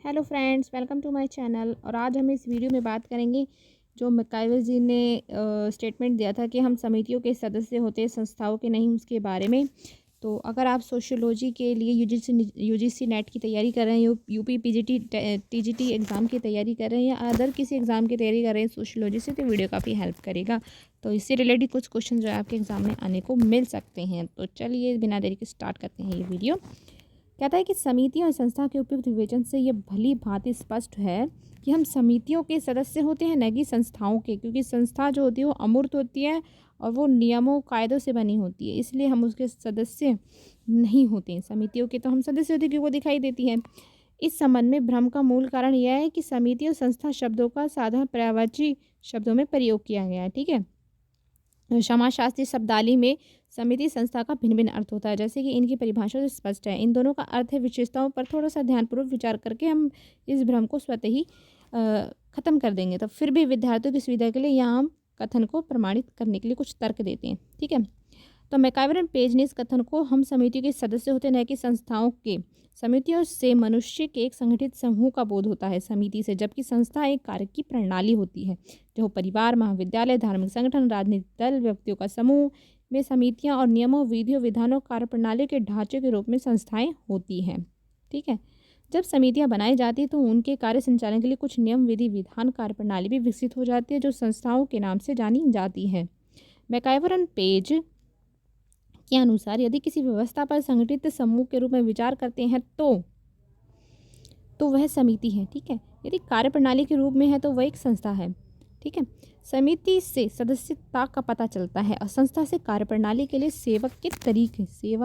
Hello friends, welcome to my channel. और आज हम इस वीडियो में बात करेंगे जो मैकाइवर जी ने स्टेटमेंट दिया था कि हम समितियों के सदस्य होते हैं, संस्थाओं के नहीं, उसके बारे में। तो अगर आप सोशियोलॉजी के लिए यूजीसी नेट की तैयारी कर रहे हैं, यूपी पीजीटी टीजीटी एग्ज़ाम की तैयारी कर रहे हैं या अदर किसी एग्ज़ाम की तैयारी कर रहे हैं सोशियोलॉजी से, तो वीडियो काफ़ी हेल्प करेगा। तो इससे रिलेटेड कुछ क्वेश्चन जो है आपके एग्ज़ाम में आने को मिल सकते हैं। तो चलिए बिना देरी के स्टार्ट करते हैं ये वीडियो। कहता है कि समितियों और संस्था के उपयुक्त विवेचन से ये भली भांति स्पष्ट है कि हम समितियों के सदस्य होते हैं, न कि संस्थाओं के, क्योंकि संस्था जो होती है वो अमूर्त होती है और वो नियमों कायदों से बनी होती है, इसलिए हम उसके सदस्य नहीं होते हैं। समितियों के तो हम सदस्य होते हैं क्योंकि वो दिखाई देती है। इस संबंध में भ्रम का मूल कारण यह है कि समिति और संस्था शब्दों का साधारण पर्यायवाची शब्दों में प्रयोग किया गया है। ठीक है, समाजशास्त्री शब्दावली में समिति संस्था का भिन्न भिन्न अर्थ होता है, जैसे कि इनकी परिभाषा से स्पष्ट है। इन दोनों का अर्थ है विशेषताओं पर थोड़ा सा ध्यानपूर्वक विचार करके हम इस भ्रम को स्वतः ही ख़त्म कर देंगे। तो फिर भी विद्यार्थियों की सुविधा के लिए यहाँ हम कथन को प्रमाणित करने के लिए कुछ तर्क देते हैं। ठीक है, तो मैकाइवर पेज ने इस कथन को हम समिति के सदस्य होते न कि संस्थाओं के, समितियों से मनुष्य के एक संगठित समूह का बोध होता है समिति से, जबकि संस्था एक कार्य की प्रणाली होती है जो परिवार, महाविद्यालय, धार्मिक संगठन, राजनीतिक दल, व्यक्तियों का समूह में समितियां और नियमों, विधियों, विधानों, कार्यप्रणाली के ढांचे के रूप में संस्थाएं होती हैं। ठीक है, जब समितियां बनाई जाती तो उनके कार्य संचालन के लिए कुछ नियम, विधि, विधान, कार्यप्रणाली भी विकसित हो जाती है जो संस्थाओं के नाम से जानी जाती है। मैकाइवर पेज के अनुसार यदि किसी व्यवस्था पर संगठित समूह के रूप में विचार करते हैं तो वह समिति है। ठीक है, यदि कार्यप्रणाली के रूप में है तो वह एक संस्था है। ठीक है, समिति से सदस्यता का पता चलता है और संस्था से कार्यप्रणाली के लिए सेवा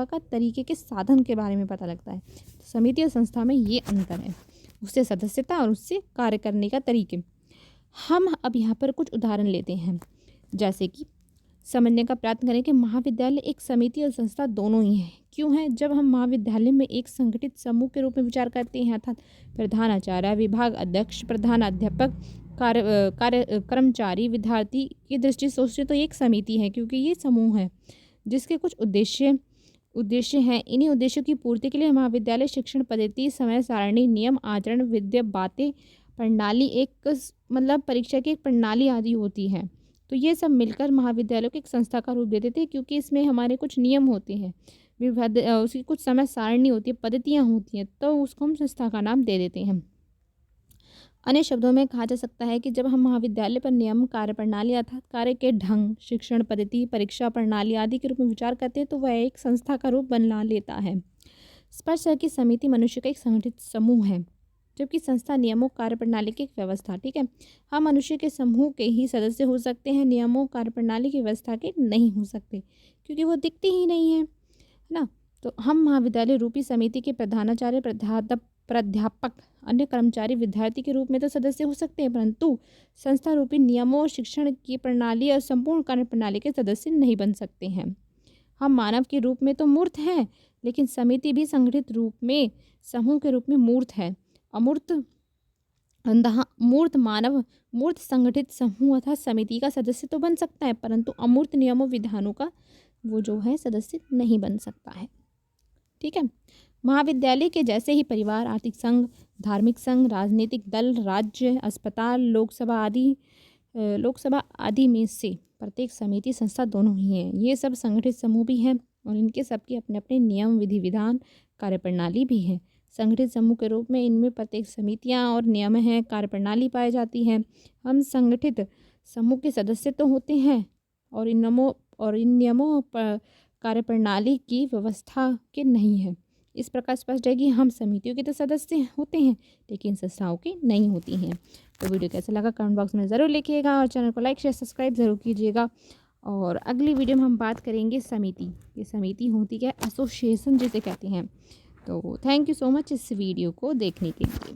का तरीके के साधन के बारे में पता लगता है। तो समिति और संस्था में ये अंतर है, उससे सदस्यता और उससे कार्य करने का तरीके। हम अब यहाँ पर कुछ उदाहरण लेते हैं, जैसे कि समझने का प्रयत्न करें कि महाविद्यालय एक समिति और संस्था दोनों ही है। क्यों है? जब हम महाविद्यालय में एक संगठित समूह के रूप में विचार करते हैं, अर्थात प्रधानाचार्य, विभाग अध्यक्ष, प्रधानाध्यापक, कर्मचारी, विद्यार्थी की दृष्टि से सोचते तो एक समिति है, क्योंकि ये समूह है जिसके कुछ उद्देश्य हैं। इन्हीं उद्देश्यों की पूर्ति के लिए महाविद्यालय शिक्षण पद्धति, समय सारणी, नियम, आचरण, विद्या बातें, प्रणाली, एक मतलब परीक्षा की एक प्रणाली आदि होती है। तो ये सब मिलकर महाविद्यालयों को एक संस्था का रूप दे देते हैं, क्योंकि इसमें हमारे कुछ नियम होते हैं, उसकी कुछ समय सारणी होती है, पद्धतियाँ होती हैं, तो उसको हम संस्था का नाम दे देते हैं। अन्य शब्दों में कहा जा सकता है कि जब हम महाविद्यालय पर नियम, कार्यप्रणाली अर्थात कार्य के ढंग, शिक्षण पद्धति, परीक्षा प्रणाली आदि के रूप में विचार करते हैं तो वह एक संस्था का रूप बना लेता है। स्पष्ट है कि समिति मनुष्य का एक संगठित समूह है, जबकि संस्था नियमों, कार्यप्रणाली की एक व्यवस्था। ठीक है, हम मनुष्य के समूह के ही सदस्य हो सकते हैं, नियमों, कार्यप्रणाली की व्यवस्था के नहीं हो सकते, क्योंकि वो दिखती ही नहीं है ना। तो हम महाविद्यालय रूपी समिति के प्रधानाचार्य, प्राध्यापक, अन्य कर्मचारी, विद्यार्थी के रूप में तो सदस्य हो सकते हैं, परंतु संस्था रूपी नियमों, शिक्षण की प्रणाली और संपूर्ण कार्यप्रणाली के सदस्य नहीं बन सकते हैं। हम मानव के रूप में तो मूर्त हैं, लेकिन समिति भी संगठित रूप में समूह के रूप में मूर्त है। मूर्त मानव मूर्त संगठित समूह अर्थात समिति का सदस्य तो बन सकता है, परंतु अमूर्त नियमों, विधानों का वो जो है सदस्य नहीं बन सकता है। ठीक है, महाविद्यालय के जैसे ही परिवार, आर्थिक संघ, धार्मिक संघ, राजनीतिक दल, राज्य, अस्पताल, लोकसभा आदि में से प्रत्येक समिति, संस्था दोनों ही हैं। ये सब संगठित समूह भी हैं और इनके सबके अपने अपने नियम, विधि, विधान, कार्यप्रणाली भी है। संगठित समूह के रूप में इनमें प्रत्येक समितियां और नियम हैं, कार्यप्रणाली पाई जाती हैं। हम संगठित समूह के सदस्य तो होते हैं और इन नियमों कार्यप्रणाली की व्यवस्था के नहीं है। इस प्रकार स्पष्ट है कि हम समितियों के तो सदस्य होते हैं, लेकिन संस्थाओं के नहीं होती हैं। तो वीडियो कैसा लगा कमेंट बॉक्स में ज़रूर लिखिएगा और चैनल को लाइक, शेयर, सब्सक्राइब ज़रूर कीजिएगा। और अगली वीडियो में हम बात करेंगे समिति। ये समिति होती क्या है? एसोसिएशन जिसे कहते हैं। तो थैंक यू सो मच इस वीडियो को देखने के लिए।